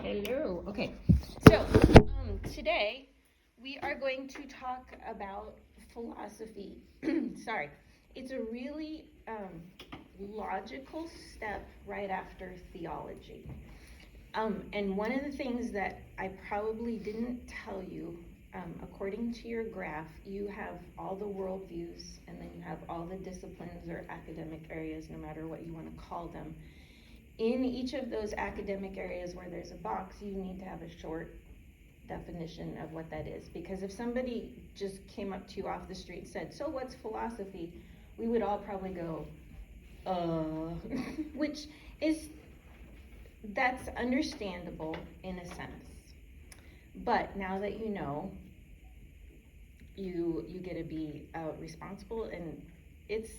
Hello. Okay. So today we are going to talk about philosophy. Sorry. It's a really logical step right after theology. And one of the things that I probably didn't tell you, according to your graph, you have all the worldviews, and then you have all the disciplines or academic areas, no matter what you want to call them. In each of those academic areas where there's a box, you need to have a short definition of what that is. Because if somebody just came up to you off the street and said, "So what's philosophy?" we would all probably go, which is, that's understandable in a sense. But now that you know, you get to be responsible, and it's,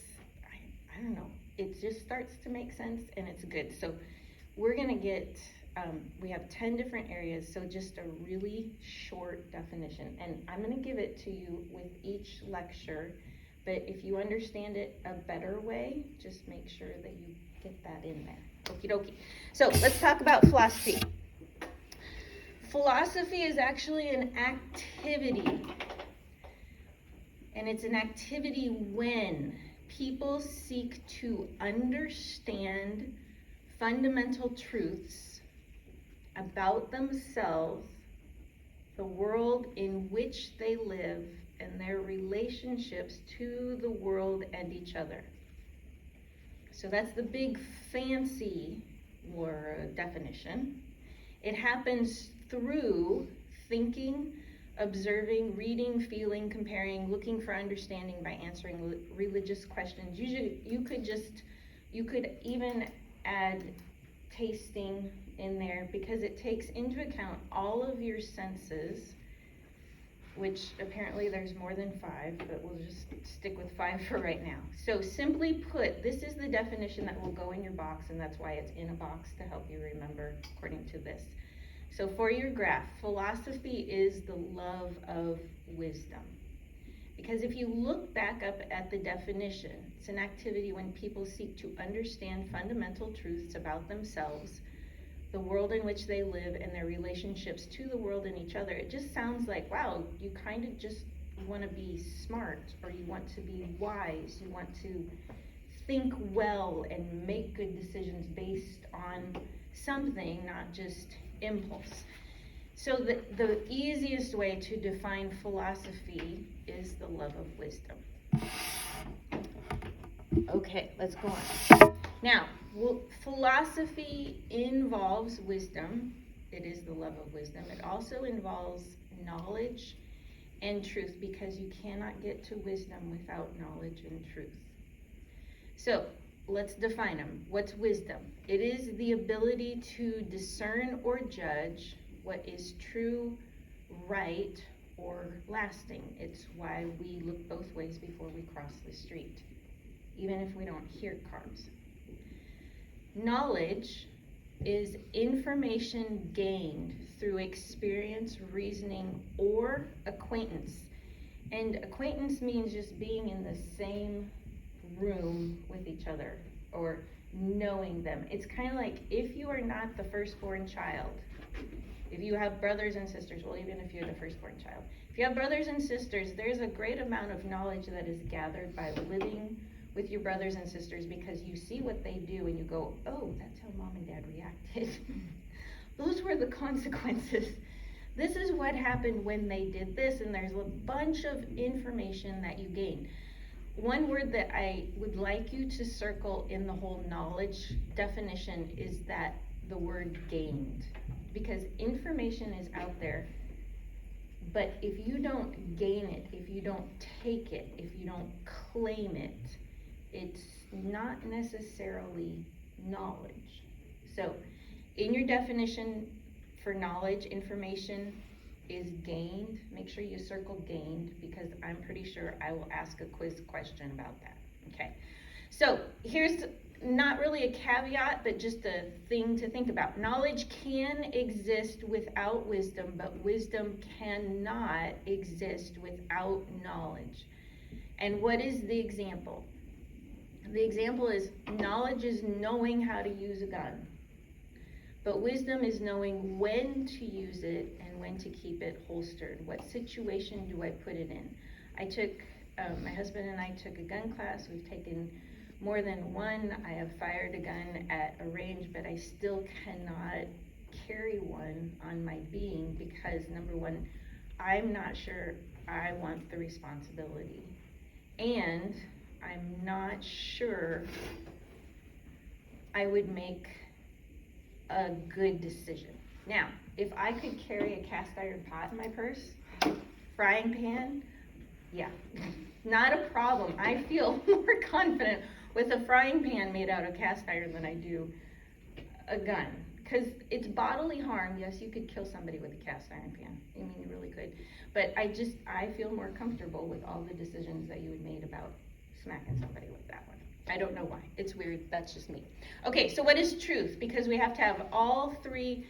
I don't know, it just starts to make sense, and it's good. So we're gonna get, we have 10 different areas, so just a really short definition. And I'm gonna give it to you with each lecture, but if you understand it a better way, just make sure that you get that in there. Okie dokie. So let's talk about philosophy. Philosophy is actually an activity. And it's an activity when people seek to understand fundamental truths about themselves, the world in which they live, and their relationships to the world and each other. So that's the big fancy definition. It happens through thinking, observing, reading, feeling, comparing, looking for understanding by answering religious questions. Usually you could even add tasting in there, because it takes into account all of your senses, which apparently there's more than 5, but we'll just stick with 5 for right now. So simply put, this is the definition that will go in your box, and that's why it's in a box to help you remember according to this. So for your graph, philosophy is the love of wisdom. Because if you look back up at the definition, it's an activity when people seek to understand fundamental truths about themselves, the world in which they live, and their relationships to the world and each other. It just sounds like, wow, you kind of just want to be smart, or you want to be wise, you want to think well and make good decisions based on something, not just impulse. So the easiest way to define philosophy is the love of wisdom. Okay, let's go on. Now, philosophy involves wisdom. It is the love of wisdom. It also involves knowledge and truth, because you cannot get to wisdom without knowledge and truth. So let's define them. What's wisdom? It is the ability to discern or judge what is true, right, or lasting. It's why we look both ways before we cross the street, even if we don't hear cars. Knowledge is information gained through experience, reasoning, or acquaintance. And acquaintance means just being in the same room with each other, or knowing them. It's kind of like if you are not the firstborn child, if you have brothers and sisters, well, even if you're the firstborn child, if you have brothers and sisters, there's a great amount of knowledge that is gathered by living with your brothers and sisters, because you see what they do and you go, oh, that's how mom and dad reacted. Those were the consequences. This is what happened when they did this, and there's a bunch of information that you gain. One word that I would like you to circle in the whole knowledge definition is that the word gained. Because information is out there, but if you don't gain it, if you don't take it, if you don't claim it, it's not necessarily knowledge. So in your definition for knowledge, information is gained. Make sure you circle gained, because I'm pretty sure I will ask a quiz question about that. Okay, so here's not really a caveat, but just a thing to think about. Knowledge can exist without wisdom, but wisdom cannot exist without knowledge. And what is the example? The example is knowledge is knowing how to use a gun, But wisdom is knowing when to use it and when to keep it holstered. What situation do I put it in? My husband and I took a gun class. We've taken more than one. I have fired a gun at a range, but I still cannot carry one on my being because, number one, I'm not sure I want the responsibility. And I'm not sure I would make a good decision. Now, if I could carry a cast iron pot in my purse, frying pan, yeah, not a problem. I feel more confident with a frying pan made out of cast iron than I do a gun. Because it's bodily harm. Yes, you could kill somebody with a cast iron pan. I mean, you really could. But I feel more comfortable with all the decisions that you had made about smacking somebody with that one. I don't know why. It's weird. That's just me. Okay, so what is truth? Because we have to have all three.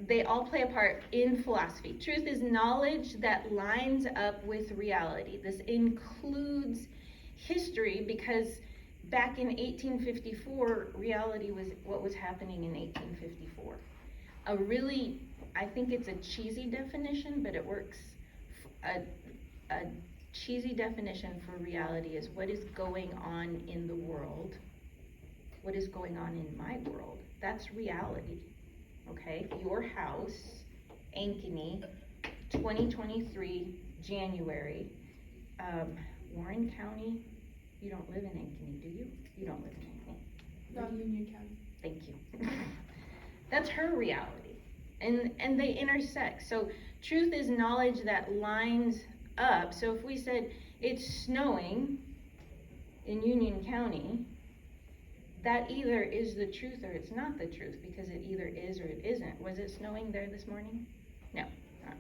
They all play a part in philosophy. Truth is knowledge that lines up with reality. This includes history because back in 1854, reality was what was happening in 1854. I think it's a cheesy definition, but it works. A cheesy definition for reality is what is going on in the world, what is going on in my world. That's reality. Okay, your house, Ankeny, 2023, January, Warren County. You don't live in Ankeny, do you? You don't live in Ankeny. No, Union County. Thank you. That's her reality, and they intersect. So truth is knowledge that lines up. So if we said it's snowing in Union County, that either is the truth or it's not the truth, because it either is or it isn't. Was it snowing there this morning? No. Not.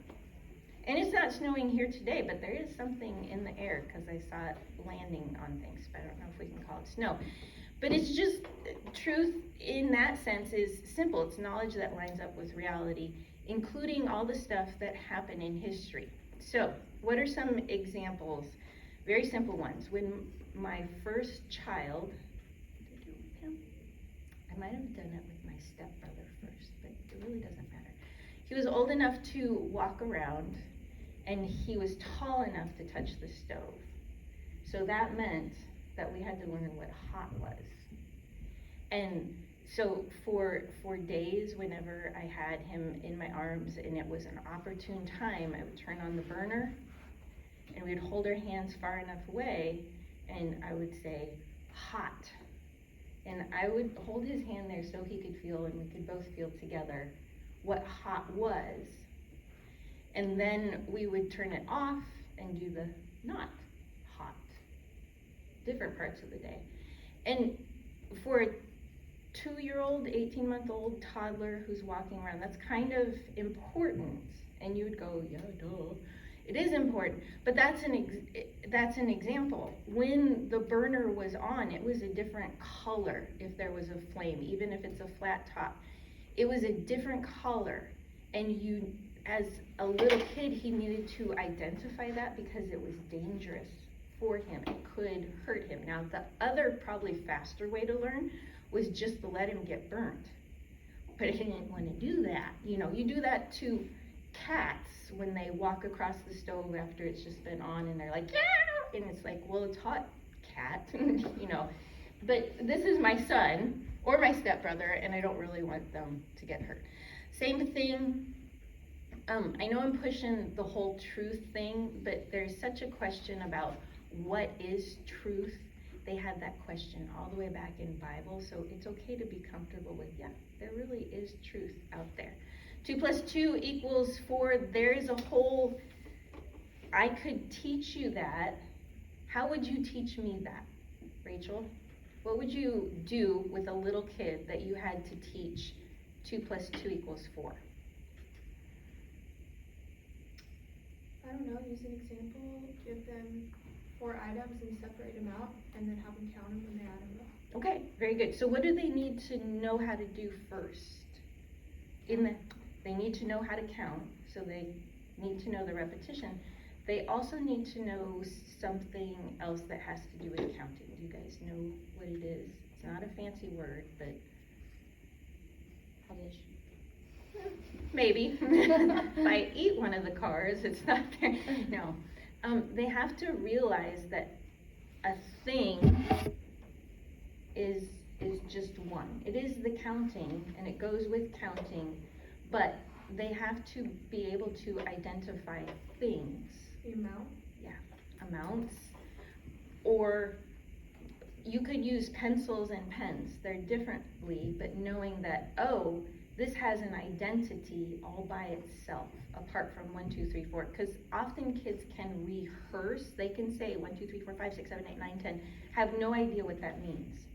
And it's not snowing here today, but there is something in the air because I saw it landing on things, but I don't know if we can call it snow. But it's just, truth in that sense is simple. It's knowledge that lines up with reality, including all the stuff that happened in history. So, what are some examples? Very simple ones. When my first child, I might have done it with my stepbrother first, but it really doesn't matter. He was old enough to walk around, and he was tall enough to touch the stove. So that meant that we had to learn what hot was. And so for days, whenever I had him in my arms and it was an opportune time, I would turn on the burner, and we'd hold our hands far enough away, and I would say, hot. And I would hold his hand there so he could feel, and we could both feel together what hot was. And then we would turn it off and do the not hot, different parts of the day. And for a 2-year-old, 18-month-old toddler who's walking around, that's kind of important. And you would go, yeah, duh. It is important, but that's an example. When the burner was on, it was a different color if there was a flame, even if it's a flat top. It was a different color, and you, as a little kid, he needed to identify that because it was dangerous for him. It could hurt him. Now, the other, probably faster way to learn was just to let him get burnt. But he didn't want to do that. You know, you do that to cats when they walk across the stove after it's just been on, and they're like, yeah, and it's like, well, it's hot, cat, you know. But this is my son or my stepbrother, and I don't really want them to get hurt. Same thing. I know I'm pushing the whole truth thing, but there's such a question about what is truth. They had that question all the way back in Bible, so it's okay to be comfortable with, yeah, there really is truth out there. 2 + 2 = 4. There is a whole, I could teach you that. How would you teach me that, Rachel? What would you do with a little kid that you had to teach 2 + 2 = 4? I don't know, use an example, give them 4 items and separate them out, and then have them count them when they add them up. Okay, very good. So what do they need to know how to do first? They need to know how to count, so they need to know the repetition. They also need to know something else that has to do with counting. Do you guys know what it is? It's not a fancy word, but Addition. maybe. If I eat one of the cars, it's not there. No. They have to realize that a thing is just one. It is the counting, and it goes with counting, but they have to be able to identify things. The amount? Yeah, amounts. Or you could use pencils and pens. They're differently, but knowing that, oh, this has an identity all by itself, apart from 1, 2, 3, 4. Because often kids can rehearse. They can say 1, 2, 3, 4, 5, 6, 7, 8, 9, 10. Have no idea what that means,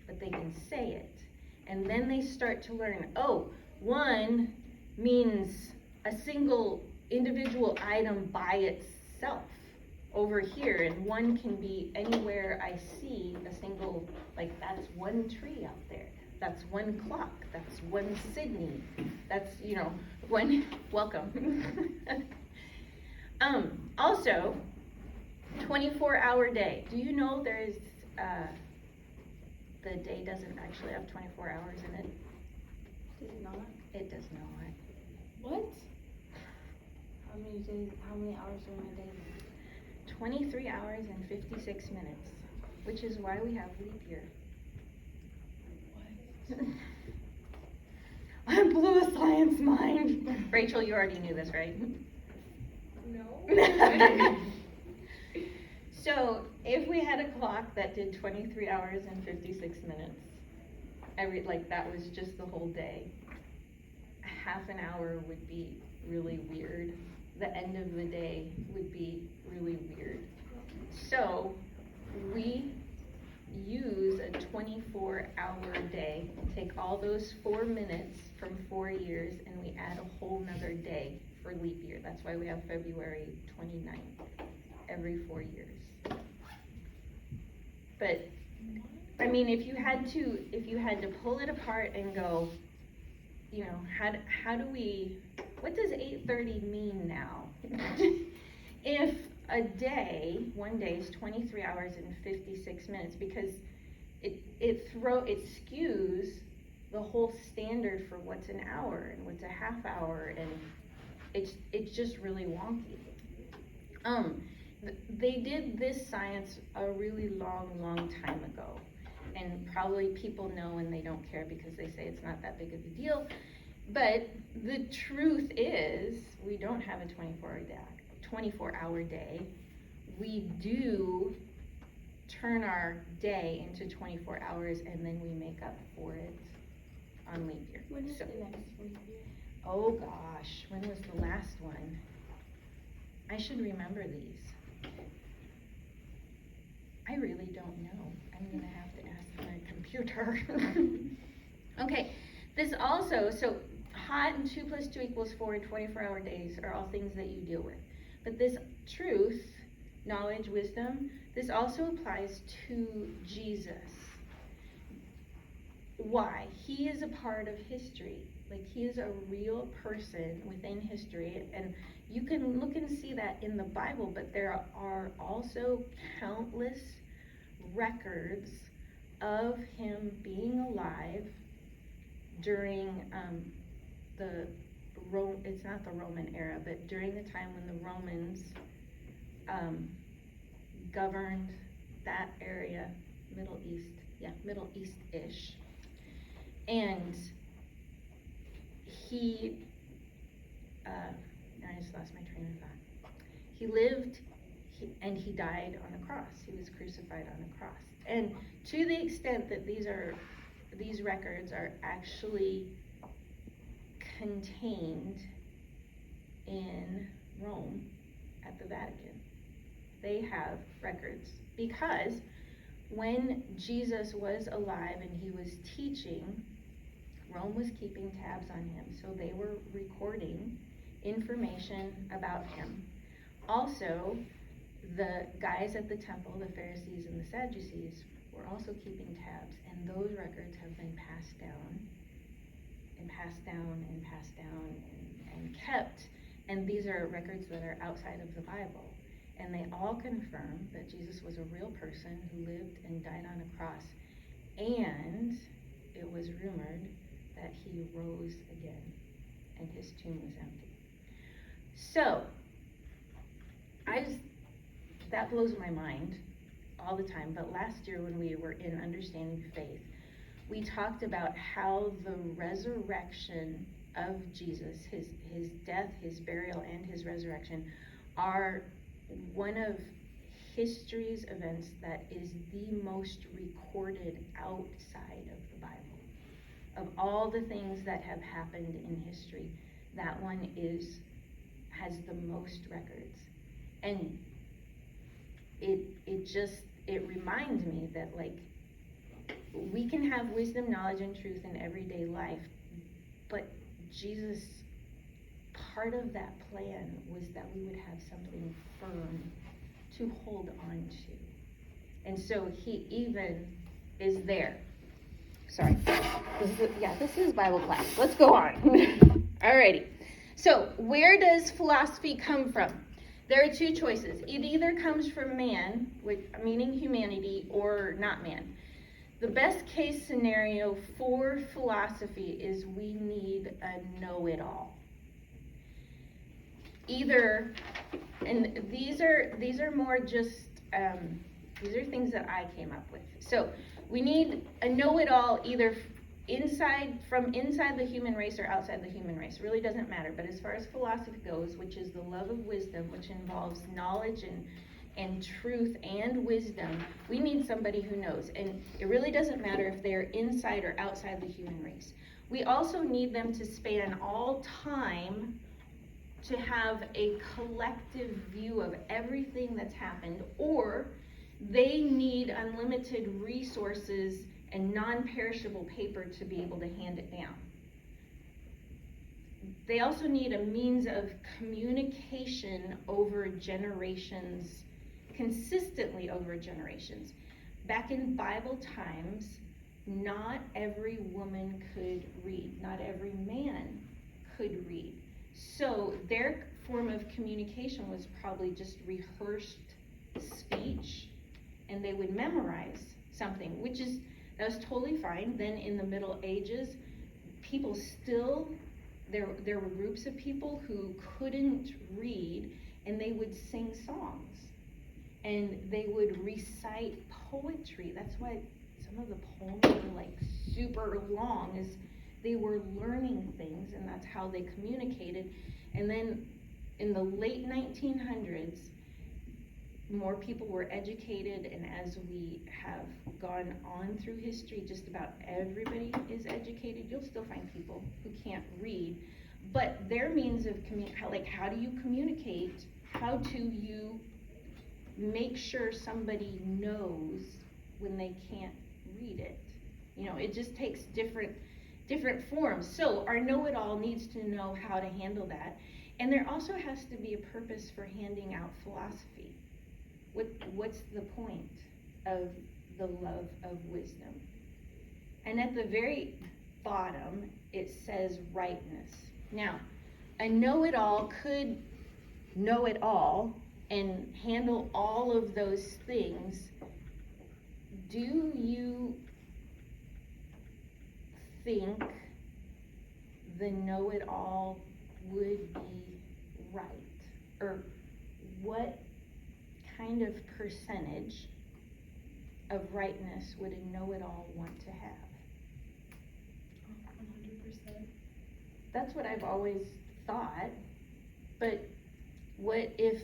but they can say it. And then they start to learn, oh, 1 means a single individual item by itself over here, and 1 can be anywhere I see a single, like that's 1 tree out there, that's 1 clock, that's 1 Sydney, that's, 1, welcome. Also, 24-hour day. Do you know there is, the day doesn't actually have 24 hours in it? Does it not? It does not. What? How many hours are in a day? 23 hours and 56 minutes, which is why we have leap year. What? I blew a science mind. Rachel, you already knew this, right? No. So, if we had a clock that did 23 hours and 56 minutes, that was just the whole day, half an hour would be really weird. The end of the day would be really weird. So, we use a 24-hour day, take all those 4 minutes from 4 years, and we add a whole nother day for leap year. That's why we have February 29th every 4 years. But, I mean, if you had to pull it apart and go, how do we, what does 8:30 mean now? If a day, one day is 23 hours and 56 minutes, because it skews the whole standard for what's an hour and what's a half hour, and it's just really wonky. They did this science a really long time ago, and probably people know and they don't care because they say it's not that big of a deal. But the truth is, we don't have a 24-hour day. We do turn our day into 24 hours, and then we make up for it on leap year. When is the next leap year? Oh gosh, when was the last one? I should remember these. I really don't know. I'm gonna have to ask my computer. Okay, this also, so hot and 2 + 2 = 4 and 24-hour days are all things that you deal with. But this truth, knowledge, wisdom, this also applies to Jesus. Why? He is a part of history. Like, he is a real person within history, and you can look and see that in the Bible, but there are also countless records of him being alive during it's not the Roman era, but during the time when the Romans governed that area, Middle East-ish. And he, I just lost my train of thought. He lived, and he died on a cross. He was crucified on a cross. And to the extent that these records are actually contained in Rome at the Vatican, they have records, because when Jesus was alive and he was teaching, Rome was keeping tabs on him, so they were recording information about him. Also, the guys at the temple, the Pharisees and the Sadducees, were also keeping tabs, and those records have been passed down and passed down and passed down and kept, and these are records that are outside of the Bible. And they all confirm that Jesus was a real person who lived and died on a cross, and it was rumored that he rose again. and his tomb was empty. So, that blows my mind all the time, but last year when we were in Understanding Faith, we talked about how the resurrection of Jesus, his death, his burial, and his resurrection are one of history's events that is the most recorded outside of the Bible. Of all the things that have happened in history, that one has the most records. And it reminds me that, like, we can have wisdom, knowledge, and truth in everyday life, but Jesus, part of that plan was that we would have something firm to hold on to. And so he even is there. Sorry. This is Bible class. Let's go on. Alrighty. So, where does philosophy come from? There are two choices. It either comes from man, meaning humanity, or not man. The best case scenario for philosophy is we need a know-it-all. Either, and these are more just, these are things that I came up with. So we need a know-it-all either from inside the human race or outside the human race. It really doesn't matter. But as far as philosophy goes, which is the love of wisdom, which involves knowledge and truth and wisdom, we need somebody who knows. And it really doesn't matter if they're inside or outside the human race. We also need them to span all time to have a collective view of everything that's happened, or they need unlimited resources and non-perishable paper to be able to hand it down. They also need a means of communication over generations, consistently over generations. Back in Bible times, not every woman could read, not every man could read. So their form of communication was probably just rehearsed speech, and they would memorize something, that was totally fine. Then in the Middle Ages, people still, there were groups of people who couldn't read, and they would sing songs, and they would recite poetry. That's why some of the poems were like super long, is they were learning things, and that's how they communicated. And then in the late 1900s, more people were educated, and as we have gone on through history, just about everybody is educated. You'll still find people who can't read, but their means of how do you communicate? How do you make sure somebody knows when they can't read it? It just takes different forms. So our know-it-all needs to know how to handle that, and there also has to be a purpose for handing out philosophy. What's the point of the love of wisdom? And at the very bottom, it says rightness. Now, a know-it-all could know it all and handle all of those things. Do you think the know-it-all would be right? Or what kind of percentage of rightness would a know-it-all want to have? 100%. That's what I've always thought, but what if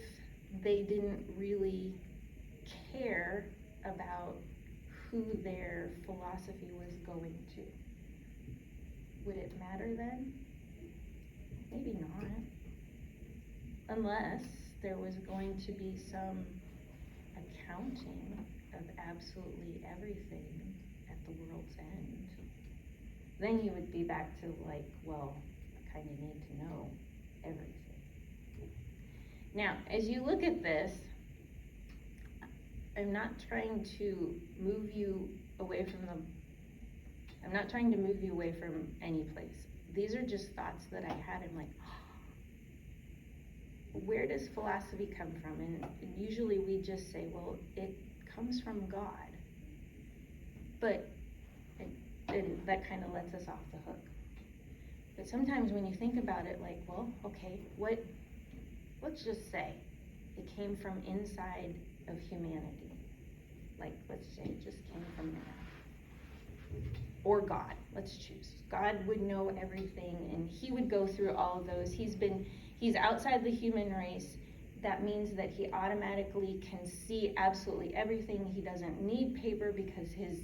they didn't really care about who their philosophy was going to? Would it matter then? Maybe not. Unless there was going to be some accounting of absolutely everything at the world's end. Then you would be back to I kind of need to know everything. Now, as you look at this, I'm not trying to move you away from any place. These are just thoughts that I had. I'm like, where does philosophy come from? And usually we just say, well, it comes from God. But and that kind of lets us off the hook. But sometimes when you think about it, like, well, okay, let's just say it came from inside of humanity. Like, let's say it just came from man. Or God, let's choose. God would know everything and he would go through all of those. He's outside the human race. That means that he automatically can see absolutely everything. He doesn't need paper because his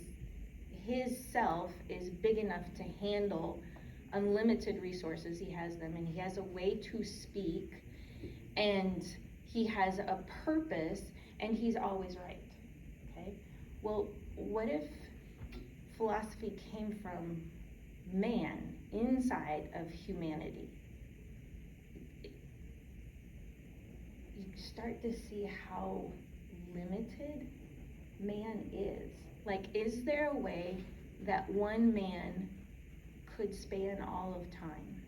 self is big enough to handle unlimited resources. He has them, and he has a way to speak, and he has a purpose, and he's always right. Okay? Well, what if philosophy came from man inside of humanity? You start to see how limited man is. Like, is there a way that one man could span all of time?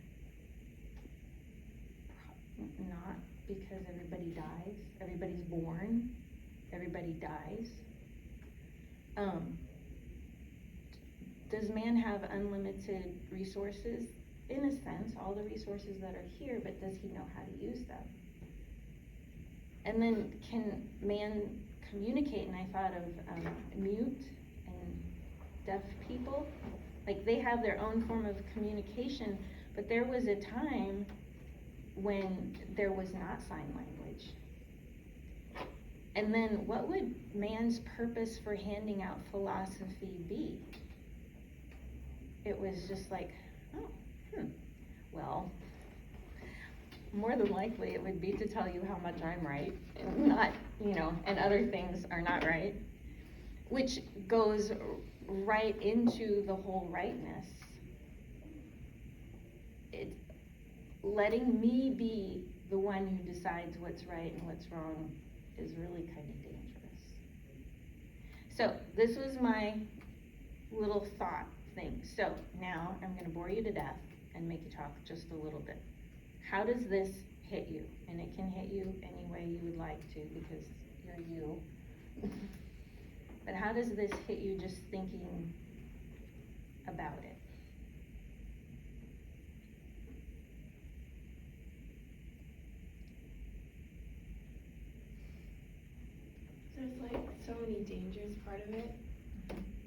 Not, because everybody dies. Everybody's born. Everybody dies. Does man have unlimited resources? In a sense, all the resources that are here, but does he know how to use them? And then can man communicate? And I thought of mute and deaf people. Like, they have their own form of communication, but there was a time when there was not sign language. And then what would man's purpose for handing out philosophy be? It was just like, well, more than likely it would be to tell you how much I'm right, and not, and other things are not right, which goes right into the whole rightness. It's letting me be the one who decides what's right and what's wrong is really kind of dangerous. So this was my little thought thing. So now I'm going to bore you to death and make you talk just a little bit. How does this hit you? And it can hit you any way you would like to, because you're you. But how does this hit you just thinking about it? There's like so many dangers part of it,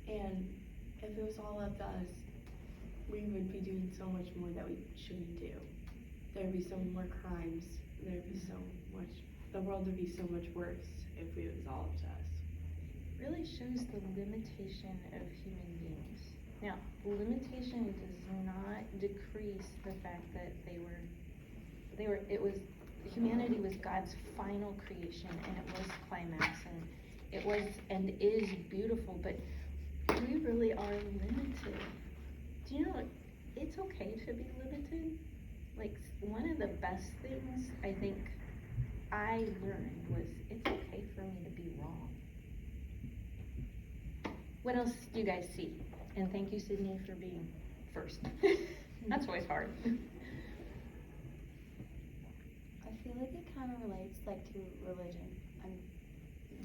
and if it was all up to us, we would be doing so much more that we shouldn't do. There'd be so more crimes, there'd be so much, the world would be so much worse if it was all up to us. Really shows the limitation of human beings. Now, limitation does not decrease the fact that humanity was God's final creation, and it was climax, and it was and is beautiful, but we really are limited. Do you know, it's okay to be limited? Like, one of the best things I think I learned was it's okay for me to be wrong. What else do you guys see? And thank you, Sydney, for being first. That's always hard. I feel like it kind of relates like to religion. I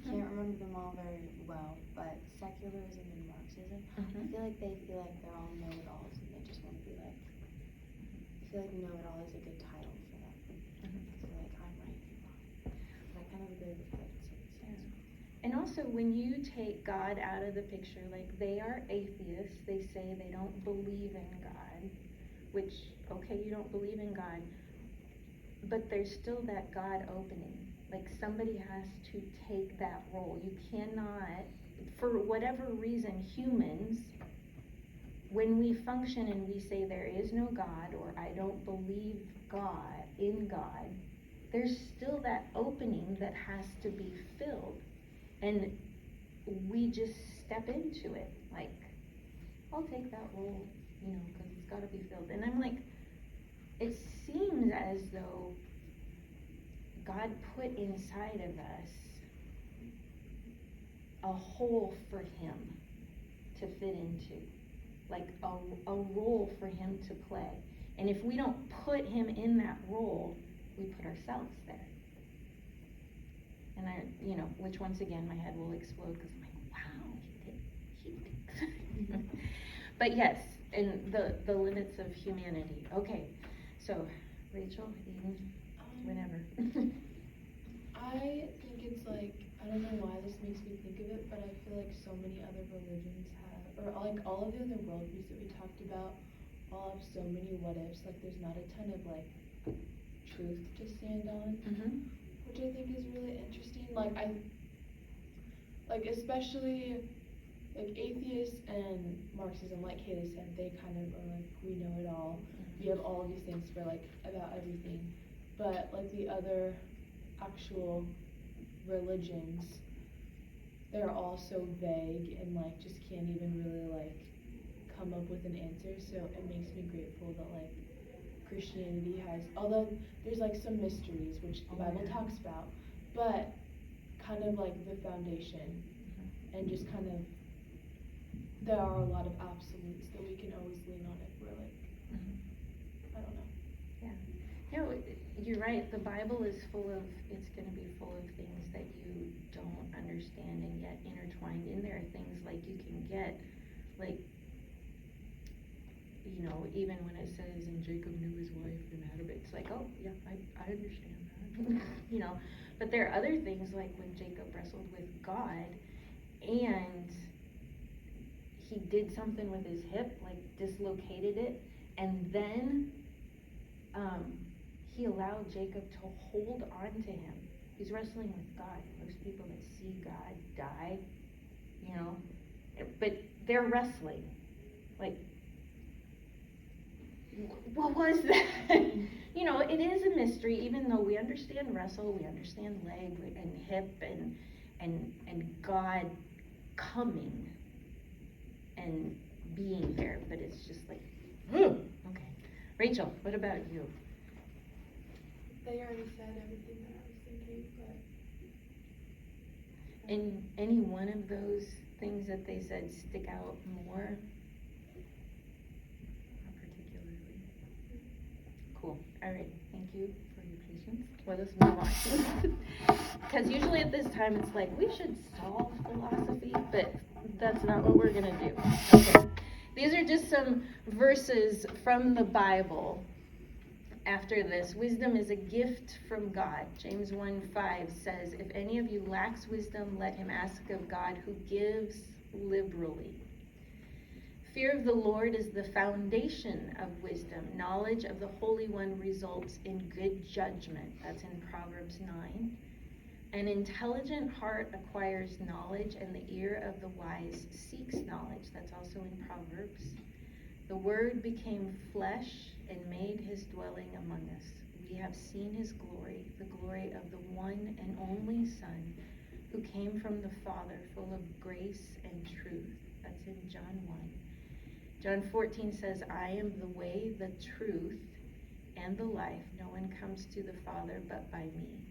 can't remember them all very well, but secularism and Marxism, I feel like they feel like they're all know-it-alls and they just want to be like, I feel like know-it-all is a good title for them. So like, I'm right, you're wrong. But I kind of agree with what it says. And also, when you take God out of the picture, like, they are atheists, they say they don't believe in God, which, okay, you don't believe in God, but there's still that God opening. Like, somebody has to take that role. You cannot, for whatever reason, humans, when we function and we say there is no God, or I don't believe in God, there's still that opening that has to be filled. And we just step into it, like, I'll take that role, because it's got to be filled. And I'm like, it seems as though God put inside of us a hole for him to fit into, like a role for him to play. And if we don't put him in that role, we put ourselves there. And which once again, my head will explode because I'm like, wow, he thinks. But yes, and the limits of humanity. Okay, so Rachel, Eden, whenever. I think it's like, I don't know why this makes me think of it, but I feel like so many other religions have, or like all of the other worldviews that we talked about, all have so many what ifs. Like there's not a ton of like truth to stand on, which I think is really interesting. Like especially like atheists and Marxism, like Haley said, they kind of are like, we know it all. We have all of these things for like about everything. But like the other actual religions, they're all so vague and like just can't even really like come up with an answer. So it makes me grateful that like Christianity has, although there's like some mysteries which the Bible talks about, but kind of like the foundation and just kind of there are a lot of absolutes that we can always lean on if we're like, I don't know. Yeah. No, you're right. The Bible is it's going to be full of things that you don't understand, and yet intertwined in there are things like you can get, like, you know, even when it says, and Jacob knew his wife and had a baby, it's like, oh, yeah, I understand that, you know. But there are other things like when Jacob wrestled with God and he did something with his hip, like dislocated it, and then he allowed Jacob to hold on to him. He's wrestling with God. Most people that see God die, you know, but they're wrestling. Like, what was that? You know, it is a mystery, even though we understand wrestle, we understand leg and hip and God coming and being there, but it's just like, okay. Rachel, what about you? They already said everything that I was thinking, but. In any one of those things that they said stick out more? Not particularly. Cool. All right. Thank you for your patience. Let us move on. Because usually at this time it's like, we should solve philosophy, but that's not what we're going to do. Okay. These are just some verses from the Bible. After this, wisdom is a gift from God. James 1:5 says, if any of you lacks wisdom, let him ask of God, who gives liberally. Fear of the Lord is the foundation of wisdom. Knowledge of the Holy One results in good judgment. That's in Proverbs 9. An intelligent heart acquires knowledge, and the ear of the wise seeks knowledge. That's also in Proverbs. The Word became flesh and made his dwelling among us. We have seen his glory, the glory of the one and only Son, who came from the Father, full of grace and truth. That's in John 1. John 14 says, I am the way, the truth, and the life. No one comes to the Father but by me.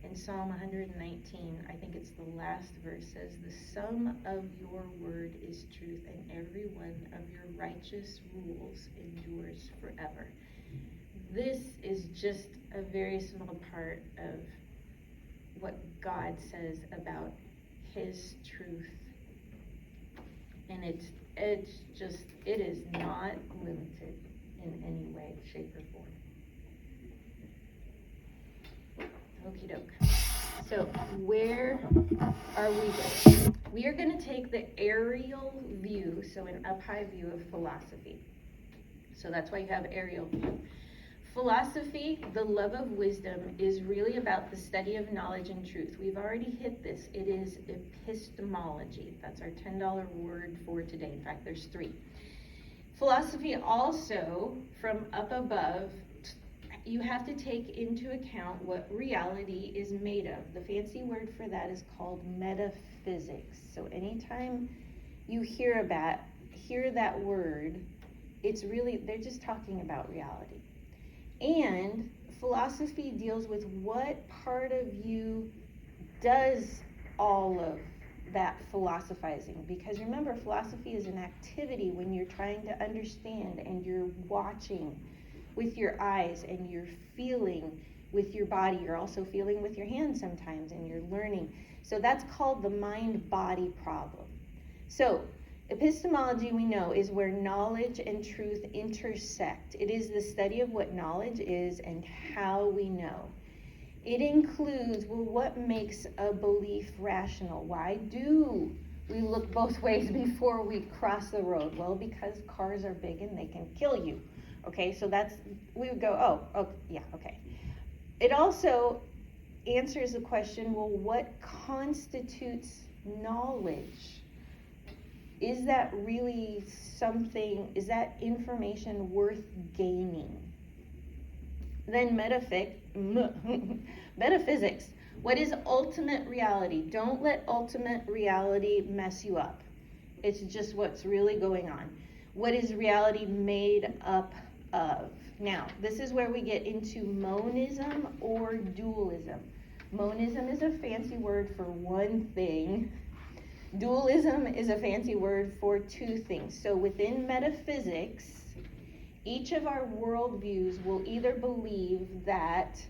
In Psalm 119, I think it's the last verse, says, the sum of your word is truth, and every one of your righteous rules endures forever. This is just a very small part of what God says about his truth. And it is not limited in any way, shape, or form. Okie doke. So where are we going? We are going to take the aerial view, so an up-high view of philosophy. So that's why you have aerial view. Philosophy, the love of wisdom, is really about the study of knowledge and truth. We've already hit this. It is epistemology. That's our $10 word for today. In fact, there's 3. Philosophy also, from up above, you have to take into account what reality is made of. The fancy word for that is called metaphysics. So anytime you hear that word, it's really, they're just talking about reality. And philosophy deals with what part of you does all of that philosophizing. Because remember, philosophy is an activity when you're trying to understand and you're watching with your eyes and you're feeling with your body. You're also feeling with your hands sometimes, and you're learning. So that's called the mind-body problem. So Epistemology, we know, is where knowledge and truth intersect. It is the study of what knowledge is and how we know. It includes, well, what makes a belief rational? Why do we look both ways before we cross the road? Well, because cars are big and they can kill you. Okay, so we would go, oh, yeah, okay. It also answers the question, well, what constitutes knowledge? Is that really something, is that information worth gaining? Then metaphysics. What is ultimate reality? Don't let ultimate reality mess you up. It's just what's really going on. What is reality made up of? Now, this is where we get into monism or dualism. Monism is a fancy word for one thing. Dualism is a fancy word for two things. So within metaphysics, each of our worldviews will either believe that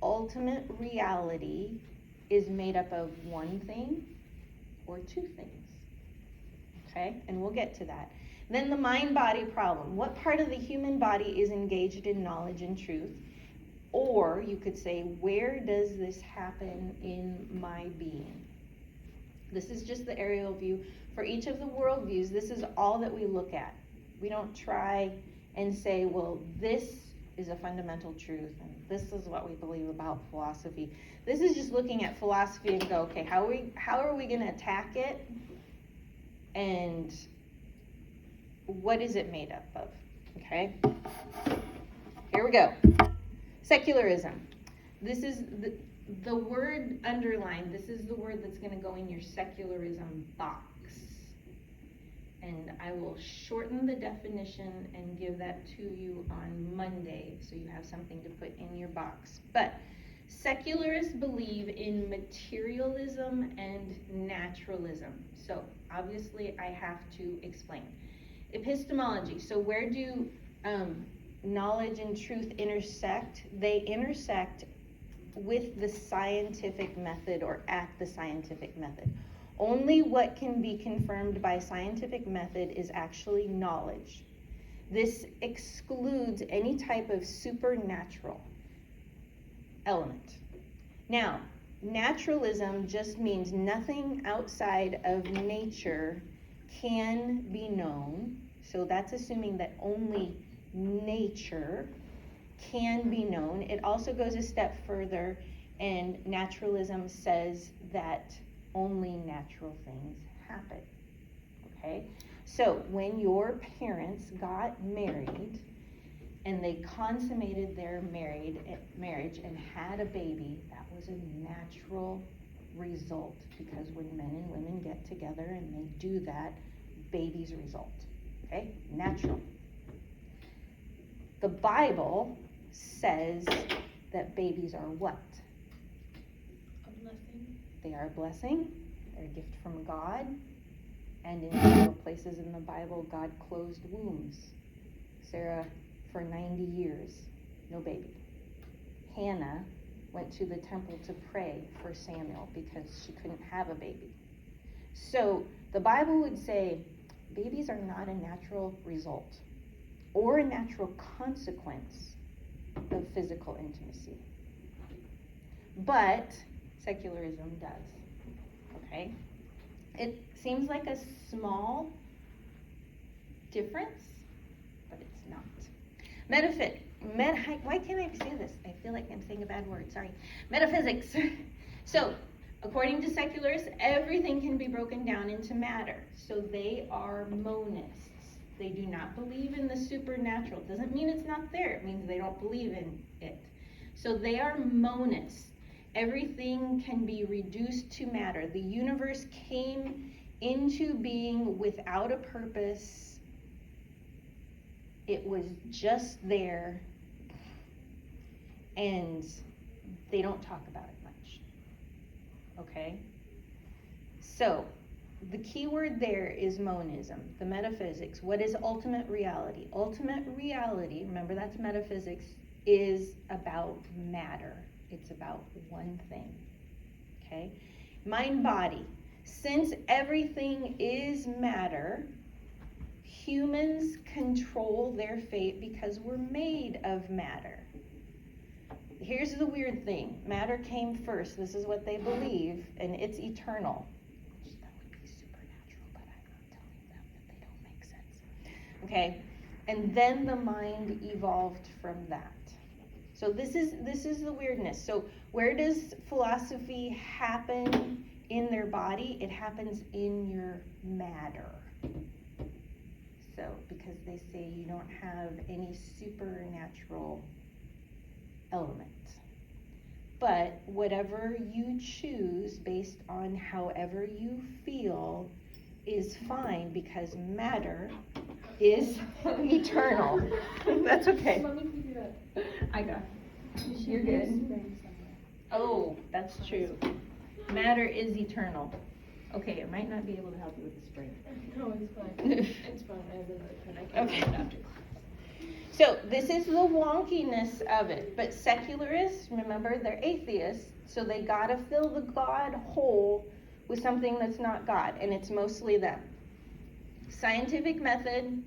ultimate reality is made up of one thing or two things. Okay? And we'll get to that. Then the mind-body problem. What part of the human body is engaged in knowledge and truth? Or you could say, where does this happen in my being? This is just the aerial view. For each of the worldviews, this is all that we look at. We don't try and say, well, this is a fundamental truth, and this is what we believe about philosophy. This is just looking at philosophy and go, okay, how are we going to attack it? And what is it made up of? Okay? Here we go. Secularism. This is the word underlined. This is the word that's going to go in your secularism box. And I will shorten the definition and give that to you on Monday so you have something to put in your box. But secularists believe in materialism and naturalism. So obviously I have to explain. Epistemology. So where do knowledge and truth intersect? They intersect with the scientific method or at the scientific method. Only what can be confirmed by scientific method is actually knowledge. This excludes any type of supernatural element. Now, naturalism just means nothing outside of nature can be known. So that's assuming that only nature can be known. It also goes a step further, and naturalism says that only natural things happen. Okay? So when your parents got married and they consummated their marriage and had a baby, that was a natural result, because when men and women get together and they do that, babies result. Okay? Natural. The Bible says that babies are what? A blessing. They are a blessing. They're a gift from God. And in several places in the Bible, God closed wombs. Sarah, for 90 years, no baby. Hannah went to the temple to pray for Samuel because she couldn't have a baby. So the Bible would say babies are not a natural result or a natural consequence of physical intimacy. But secularism does. Okay? It seems like a small difference, but it's not. Why can't I say this? I feel like I'm saying a bad word. Sorry. Metaphysics. So, according to secularists, everything can be broken down into matter. So they are monists. They do not believe in the supernatural. It doesn't mean it's not there. It means they don't believe in it. So they are monists. Everything can be reduced to matter. The universe came into being without a purpose. It was just there, and they don't talk about it much. Okay? So, the key word there is monism, the metaphysics. What is ultimate reality? Ultimate reality, remember that's metaphysics, is about matter. It's about one thing. Okay? Mind body. Since everything is matter, humans control their fate because we're made of matter. Here's the weird thing. Matter came first. This is what they believe, and it's eternal. That would be supernatural, but I'm not telling them that they don't make sense. Okay? And then the mind evolved from that. So this is the weirdness. So where does philosophy happen in their body? It happens in your matter. So because they say you don't have any supernatural element. But whatever you choose based on however you feel is fine because matter is eternal. That's okay. Mommy can do that. I got it. You're good. Oh, that's true. Matter is eternal. Okay, I might not be able to help you with the spring. No, it's fine. It's fine. I have another pen. I can Okay. use it after class. So this is the wonkiness of it. But secularists, remember, they're atheists, so they gotta fill the God hole with something that's not God, and it's mostly them. Scientific method,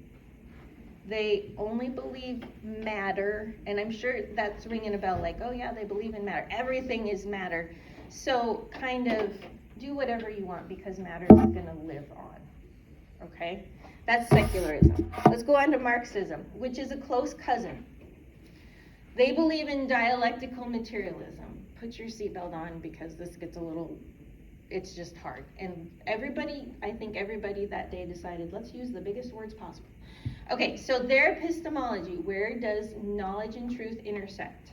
they only believe matter, and I'm sure that's ringing a bell like, oh yeah, they believe in matter. Everything is matter. So kind of do whatever you want because matter is gonna live on. Okay? That's secularism. Let's go on to Marxism, which is a close cousin. They believe in dialectical materialism. Put your seatbelt on because this gets a little, it's just hard. And I think everybody that day decided, let's use the biggest words possible. Okay, so their epistemology, where does knowledge and truth intersect?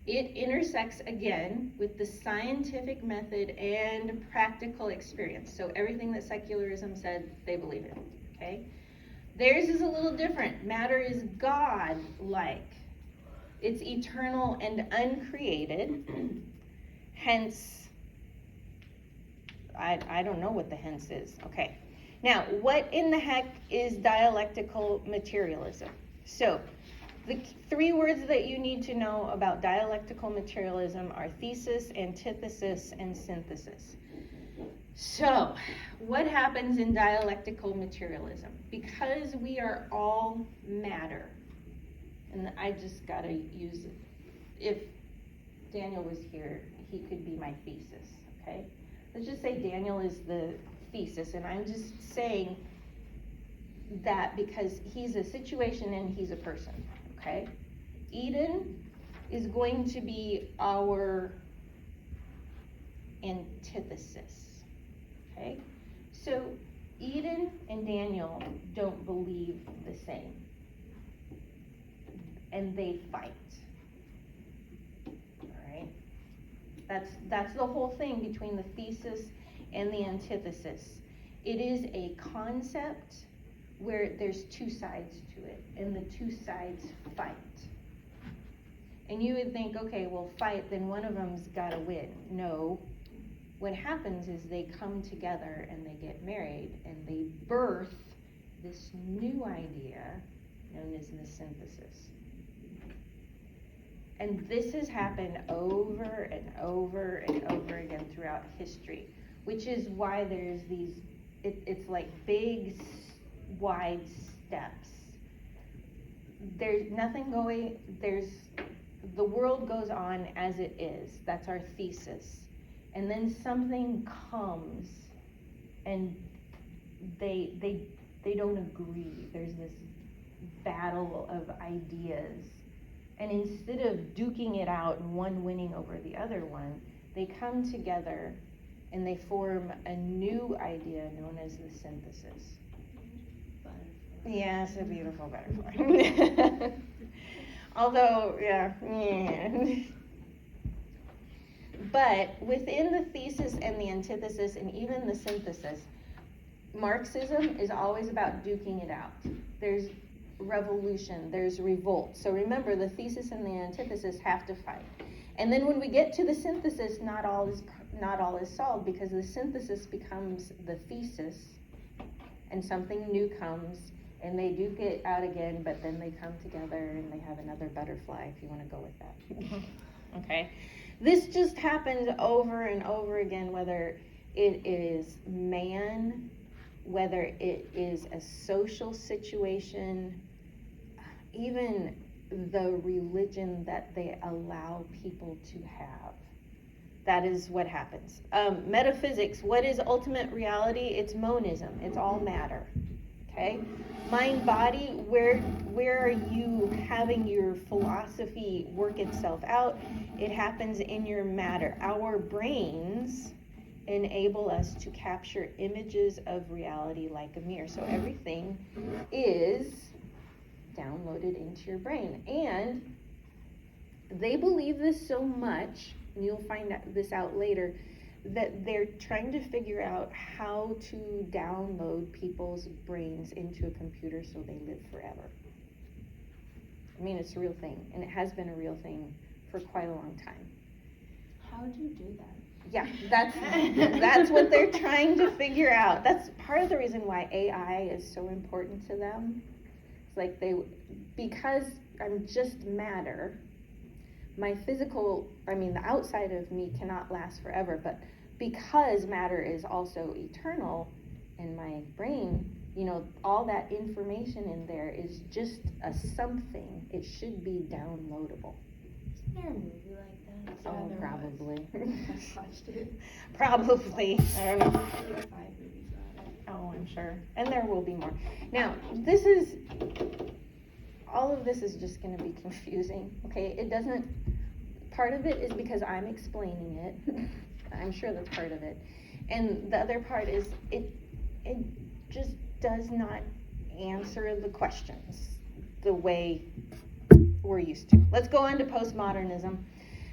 It intersects again with the scientific method and practical experience. So everything that secularism said, they believe in. Okay? Theirs is a little different. Matter is God-like. It's eternal and uncreated. Hence, I don't know what the hence is. Okay. Now, what in the heck is dialectical materialism? So, the three words that you need to know about dialectical materialism are thesis, antithesis, and synthesis. So, what happens in dialectical materialism? Because we are all matter, and I just gotta use it. If Daniel was here, he could be my thesis, okay? Let's just say Daniel is the thesis, and I'm just saying that because he's a situation and he's a person, okay? Eden is going to be our antithesis. Okay, so Eden and Daniel don't believe the same, and they fight. All right, that's the whole thing between the thesis and the antithesis. It is a concept where there's two sides to it, and the two sides fight. And you would think, okay, well, fight, then one of them's got to win. No. What happens is they come together and they get married and they birth this new idea known as the synthesis. And this has happened over and over and over again throughout history, which is why there's these, it's like big, wide steps. There's nothing going, the world goes on as it is. That's our thesis. And then something comes and they don't agree. There's this battle of ideas. And instead of duking it out and one winning over the other one, they come together and they form a new idea known as the synthesis. Butterfly. Yeah, it's a beautiful butterfly. Although, yeah. But within the thesis and the antithesis and even the synthesis, Marxism is always about duking it out. There's revolution, there's revolt. So remember, the thesis and the antithesis have to fight. And then when we get to the synthesis, not all is solved because the synthesis becomes the thesis and something new comes and they duke it out again, but then they come together and they have another butterfly if you want to go with that. Okay? This just happens over and over again, whether it is man, whether it is a social situation, even the religion that they allow people to have. That is what happens. Metaphysics, what is ultimate reality? It's monism. It's all matter. Okay? Mind, body, where are you having your philosophy work itself out? It happens in your matter. Our brains enable us to capture images of reality like a mirror. So everything is downloaded into your brain. And they believe this so much, and you'll find this out later, that they're trying to figure out how to download people's brains into a computer so they live forever. I mean, it's a real thing, and it has been a real thing for quite a long time. How would you do that? Yeah, that's what they're trying to figure out. That's part of the reason why AI is so important to them. It's like because I'm just matter, my physical, the outside of me cannot last forever, but because matter is also eternal in my brain, all that information in there is just a something. It should be downloadable. Isn't there a movie like that? Oh, probably. I watched it. Probably. I don't know. 5 movies about it. Oh, I'm sure. And there will be more. Now, all of this is just going to be confusing, okay? Part of it is because I'm explaining it. I'm sure that's part of it. And the other part is it just does not answer the questions the way we're used to. Let's go on to postmodernism.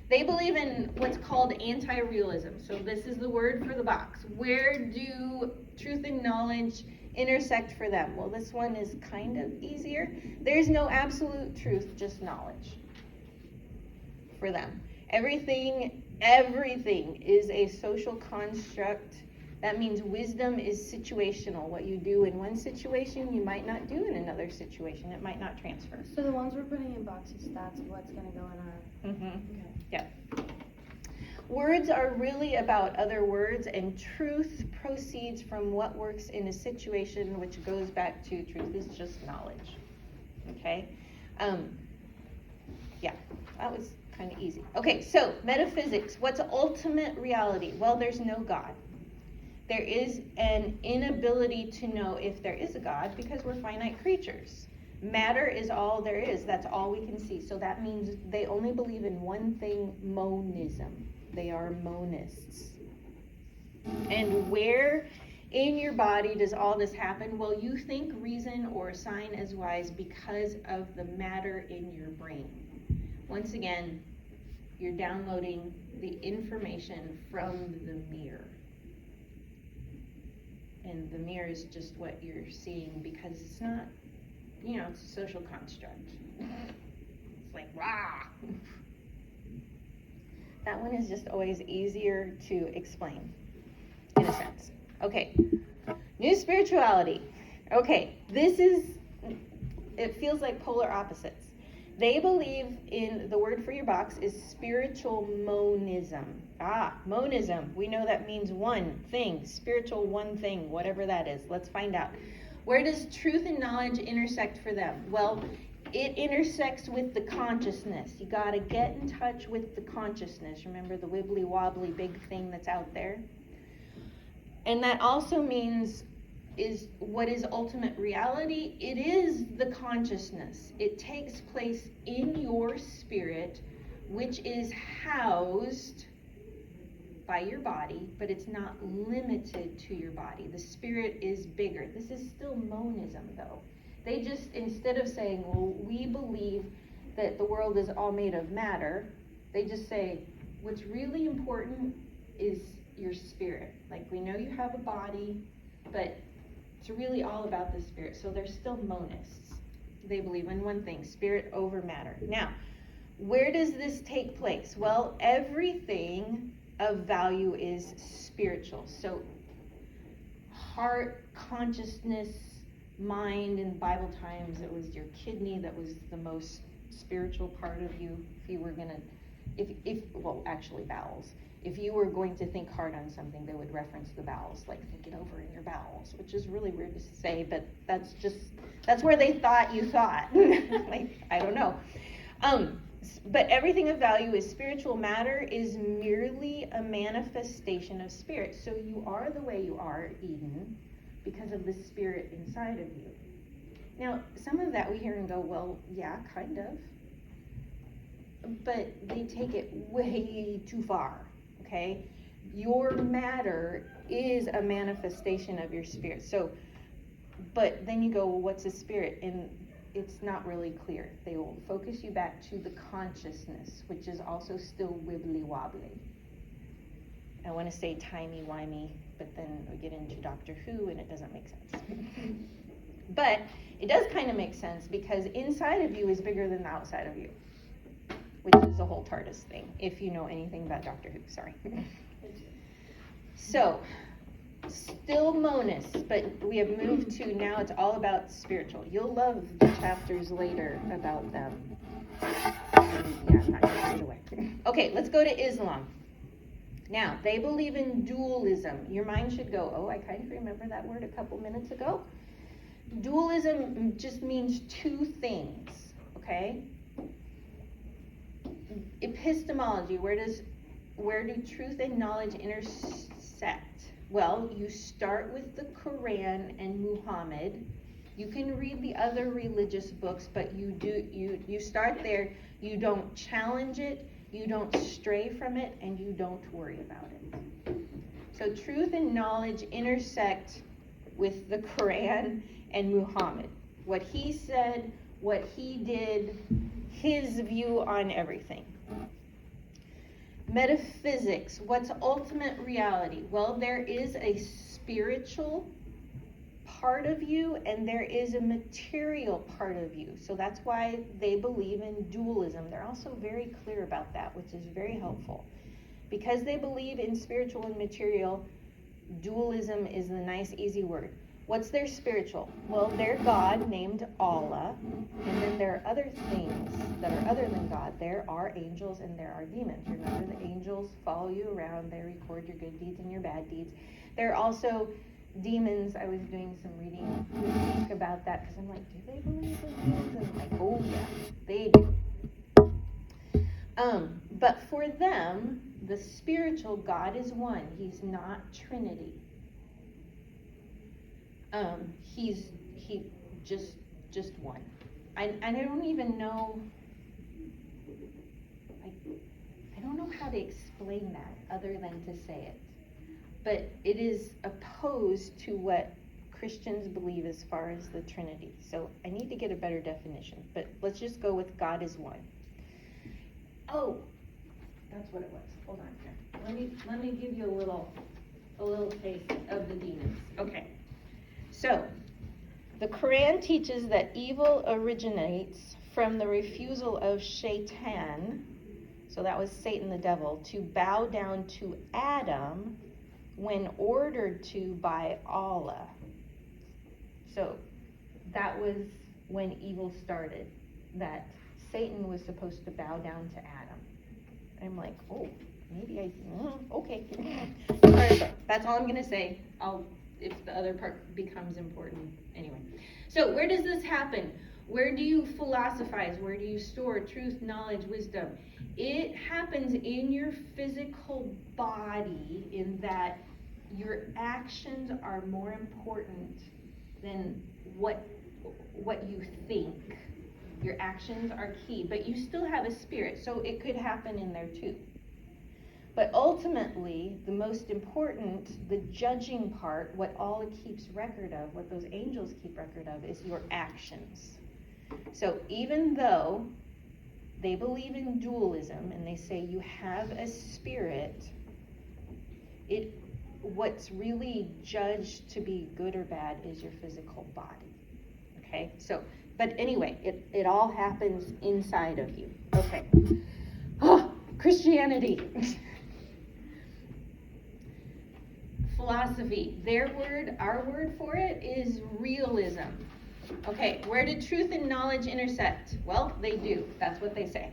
They believe in what's called anti-realism. So this is the word for the box. Where do truth and knowledge intersect for them? Well, this one is kind of easier. There's no absolute truth, just knowledge for them. Everything is a social construct. That means wisdom is situational. What you do in one situation, you might not do in another situation. It might not transfer. So the ones we're putting in boxes, that's what's going to go in our... Mm-hmm. Okay. Yeah. Words are really about other words, and truth proceeds from what works in a situation, which goes back to truth is just knowledge. Okay? Yeah, that was kind of easy. Okay, so metaphysics. What's ultimate reality? Well, there's no God. There is an inability to know if there is a God because we're finite creatures. Matter is all there is. That's all we can see. So that means they only believe in one thing, monism. They are monists. And where in your body does all this happen? Well, you think reason or sign as wise because of the matter in your brain. Once again, you're downloading the information from the mirror. And the mirror is just what you're seeing because it's not, it's a social construct. It's like, rah! That one is just always easier to explain, in a sense. Okay, new spirituality. Okay, it feels like polar opposites. They believe in, the word for your box is spiritual monism. Monism. We know that means one thing, spiritual one thing, whatever that is. Let's find out. Where does truth and knowledge intersect for them? Well, it intersects with the consciousness. You got to get in touch with the consciousness. Remember the wibbly wobbly big thing that's out there? And that also means is what is ultimate reality? It is the consciousness. It takes place in your spirit, which is housed by your body, but it's not limited to your body. The spirit is bigger. This is still monism, though. They just, instead of saying, well, we believe that the world is all made of matter, they just say, what's really important is your spirit. Like, we know you have a body, but it's really all about the spirit. So they're still monists. They believe in one thing, spirit over matter. Now, where does this take place? Well, everything of value is spiritual. So heart, consciousness, mind, in Bible times, it was your kidney that was the most spiritual part of you. If you were going to well, actually bowels. If you were going to think hard on something, they would reference the bowels, like think it over in your bowels, which is really weird to say, but that's where they thought you thought. Like, I don't know. But everything of value is spiritual matter is merely a manifestation of spirit. So you are the way you are, Eden, because of the spirit inside of you. Now, some of that we hear and go, well, yeah, kind of. But they take it way too far, okay? Your matter is a manifestation of your spirit. So, but then you go, well, what's a spirit? And it's not really clear. They will focus you back to the consciousness, which is also still wibbly wobbly. I want to say timey-wimey, but then we get into Doctor Who and it doesn't make sense. But it does kind of make sense because inside of you is bigger than the outside of you, which is the whole TARDIS thing, if you know anything about Doctor Who, sorry. So, still monist, but we have moved to now it's all about spiritual. You'll love the chapters later about them. Yeah, I'm not going to give it away. Okay, let's go to Islam. Now, they believe in dualism. Your mind should go, oh, I kind of remember that word a couple minutes ago. Dualism just means two things, okay? Epistemology, where do truth and knowledge intersect? Well, you start with the Quran and Muhammad. You can read the other religious books, but you start there. You don't challenge it, you don't stray from it, and you don't worry about it. So truth and knowledge intersect with the Quran and Muhammad. What he said, what he did, his view on everything. Metaphysics, what's ultimate reality? Well, there is a spiritual part of you and there is a material part of you. So that's why they believe in dualism. They're also very clear about that, which is very helpful. Because they believe in spiritual and material, dualism is the nice, easy word. What's their spiritual? Well, their God named Allah, and then there are other things that are other than God. There are angels and there are demons. Remember, the angels follow you around. They record your good deeds and your bad deeds. There are also demons. I was doing some reading this week about that because I'm like, do they believe in demons? And I'm like, oh yeah, they do. But for them, the spiritual God is one. He's not Trinity. He's just one. I don't even know. I don't know how to explain that other than to say it. But it is opposed to what Christians believe as far as the Trinity. So I need to get a better definition. But let's just go with God is one. Oh, that's what it was. Hold on here. Let me give you a little taste of the demons. Okay. So, the Quran teaches that evil originates from the refusal of Shaitan, so that was Satan the devil, to bow down to Adam when ordered to by Allah. So, that was when evil started, that Satan was supposed to bow down to Adam. I'm like, oh, maybe okay. That's all I'm going to say. If the other part becomes important. Anyway. So where does this happen? Where do you philosophize? Where do you store truth, knowledge, wisdom? It happens in your physical body in that your actions are more important than what you think. Your actions are key, but you still have a spirit, so it could happen in there too. But ultimately, the most important, the judging part, what Allah keeps record of, what those angels keep record of, is your actions. So even though they believe in dualism and they say you have a spirit, what's really judged to be good or bad is your physical body. Okay? So, but anyway, it all happens inside of you. Okay. Oh, Christianity. Philosophy, our word for it is realism. Okay, where do truth and knowledge intersect? Well, they do. That's what they say.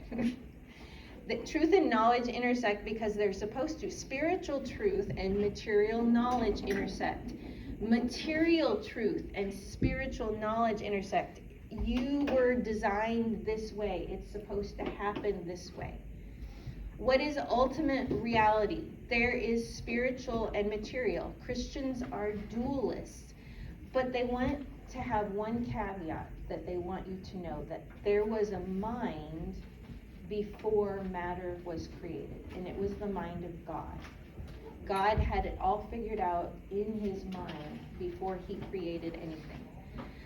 the truth and knowledge intersect because they're supposed to. Spiritual truth and material knowledge intersect. Material truth and spiritual knowledge intersect. You were designed this way. It's supposed to happen this way. What is ultimate reality? There is spiritual and material. Christians are dualists, but they want to have one caveat that they want you to know, that there was a mind before matter was created, and it was the mind of God. God had it all figured out in his mind before he created anything.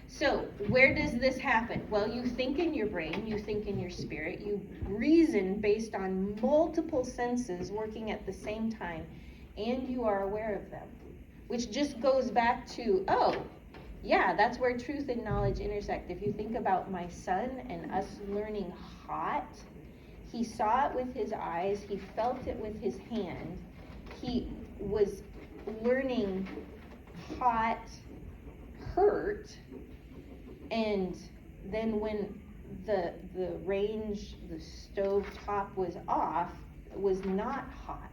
So, where does this happen? Well, you think in your brain, you think in your spirit, you reason based on multiple senses working at the same time, and you are aware of them. Which just goes back to, oh, yeah, that's where truth and knowledge intersect. If you think about my son and us learning hot, he saw it with his eyes, he felt it with his hand, he was learning hot hurt, and then when the stove top was off, it was not hot.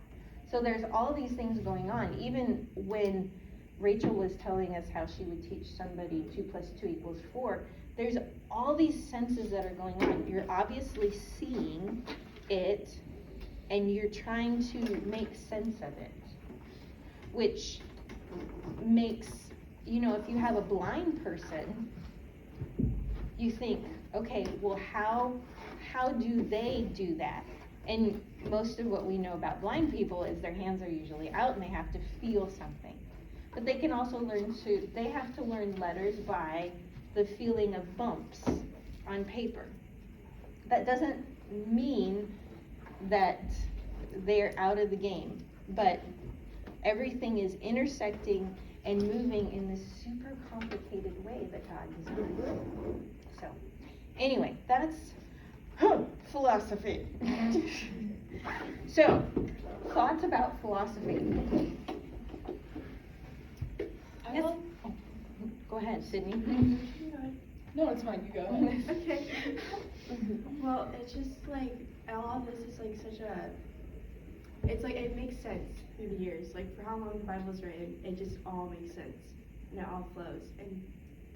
So there's all these things going on. Even when Rachel was telling us how she would teach somebody 2 + 2 = 4, there's all these senses that are going on. You're obviously seeing it, and you're trying to make sense of it, which makes, if you have a blind person, you think, okay, well, how do they do that? And most of what we know about blind people is their hands are usually out and they have to feel something. But they can also they have to learn letters by the feeling of bumps on paper. That doesn't mean that they're out of the game, but everything is intersecting and moving in this super complicated way that God is doing. So, anyway, that's philosophy. So, thoughts about philosophy? Yes. Oh, go ahead, Sydney. No, it's fine, you go. Okay. Well, it's just like, all of this is like it makes sense through the years. Like, for how long the Bible's written, it just all makes sense. And it all flows. And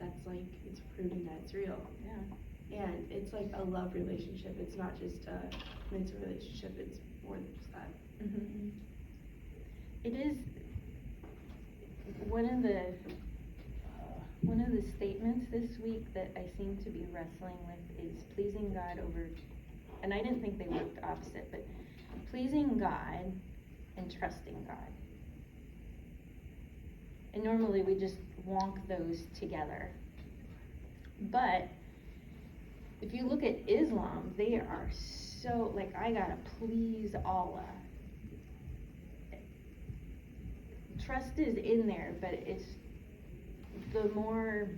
that's like, it's proving that it's real. Yeah. And it's like a love relationship. It's not just a mental relationship. It's more than just that. Mm-hmm. It is one of the statements this week that I seem to be wrestling with is pleasing God over, and I didn't think they worked opposite, but pleasing God and trusting God. And normally we just wonk those together. But if you look at Islam, they are so, like, I gotta please Allah. Trust is in there, but it's the more,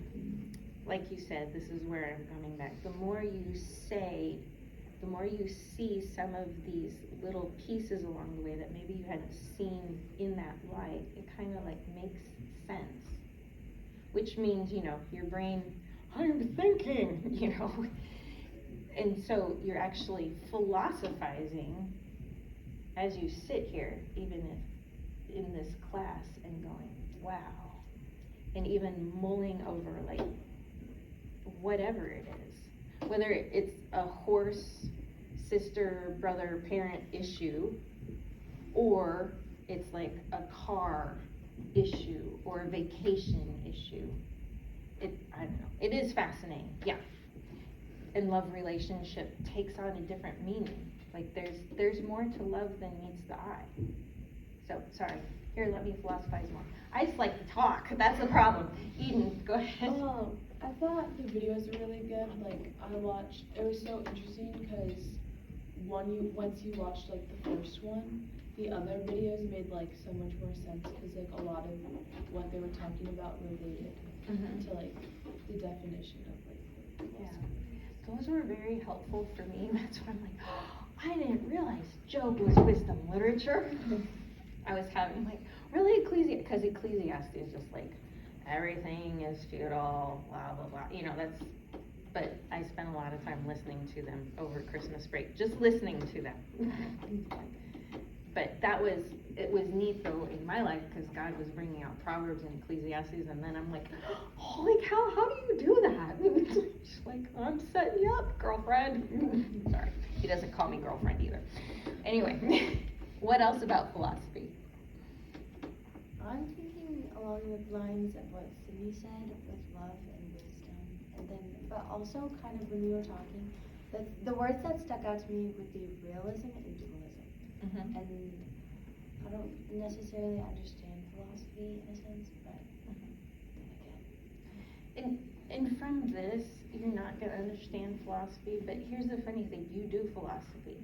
like you said, this is where I'm coming back, the more you say, the more you see some of these little pieces along the way that maybe you hadn't seen in that light, it kind of like makes sense. Which means, your brain, I'm thinking, and so you're actually philosophizing as you sit here, even if in this class, and going, wow. And even mulling over, like, whatever it is. Whether it's a horse, sister, brother, parent issue, or it's like a car issue, or a vacation issue. I don't know. It is fascinating, yeah. And love relationship takes on a different meaning. Like, there's more to love than meets the eye. So, sorry. Here, let me philosophize more. I just like to talk. That's the problem. Eden, go ahead. I thought the videos were really good. Like, it was so interesting because once you watched like the first one, the other videos made like so much more sense because like a lot of what they were talking about related to like the definition of like. Yeah. Those were very helpful for me. That's why I'm like, oh, I didn't realize Job was wisdom literature. I was having like, really because Ecclesiastes is just like, everything is futile, blah, blah, blah. That's but I spent a lot of time listening to them over Christmas break, just listening to them. But it was neat though in my life, because God was bringing out Proverbs and Ecclesiastes, and then I'm like, holy cow, how do you do that? She's like, I'm setting you up, girlfriend. Sorry, he doesn't call me girlfriend either. Anyway, what else about philosophy? I'm thinking along the lines of what Sydney said with love and wisdom, and then, but also kind of when you were talking, the words that stuck out to me would be realism and dualism. Mm-hmm. And I don't necessarily understand philosophy in a sense, but then again. And from this, you're not going to understand philosophy, but here's the funny thing, you do philosophy.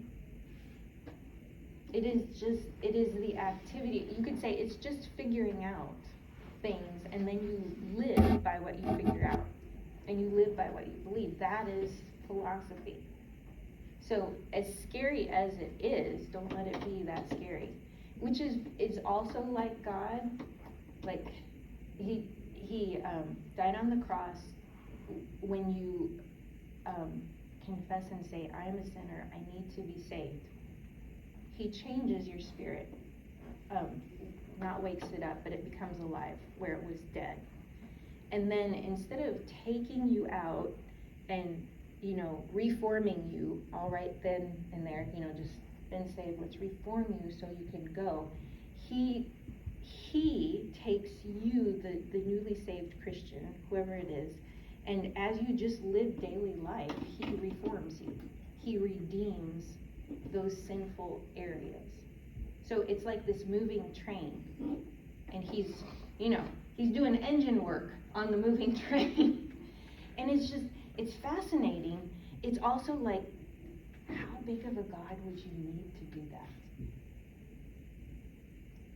It is the activity, you could say it's just figuring out things, and then you live by what you figure out, and you live by what you believe. That is philosophy. So as scary as it is, don't let it be that scary. Which is also like God, like he died on the cross. When you confess and say, I am a sinner, I need to be saved, he changes your spirit, not wakes it up, but it becomes alive where it was dead. And then instead of taking you out and reforming you all right then and there, just been saved, let's reform you so you can go. He takes you, the newly saved Christian, whoever it is, and as you just live daily life, he reforms you. He redeems those sinful areas. So it's like this moving train, and he's doing engine work on the moving train. And it's fascinating. It's also like, how big of a God would you need to do that?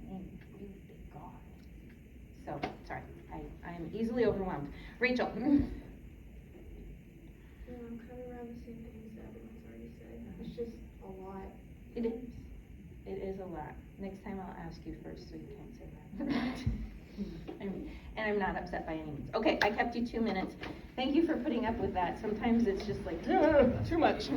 I mean, really big God. So, sorry, I'm easily overwhelmed. Rachel. Yeah, I'm kind of around the same things that everyone's already said. It's just a lot. It is. It is a lot. Next time I'll ask you first so you can't say that. And I'm not upset by any means. Okay, I kept you 2 minutes. Thank you for putting up with that. Sometimes it's just like, too much.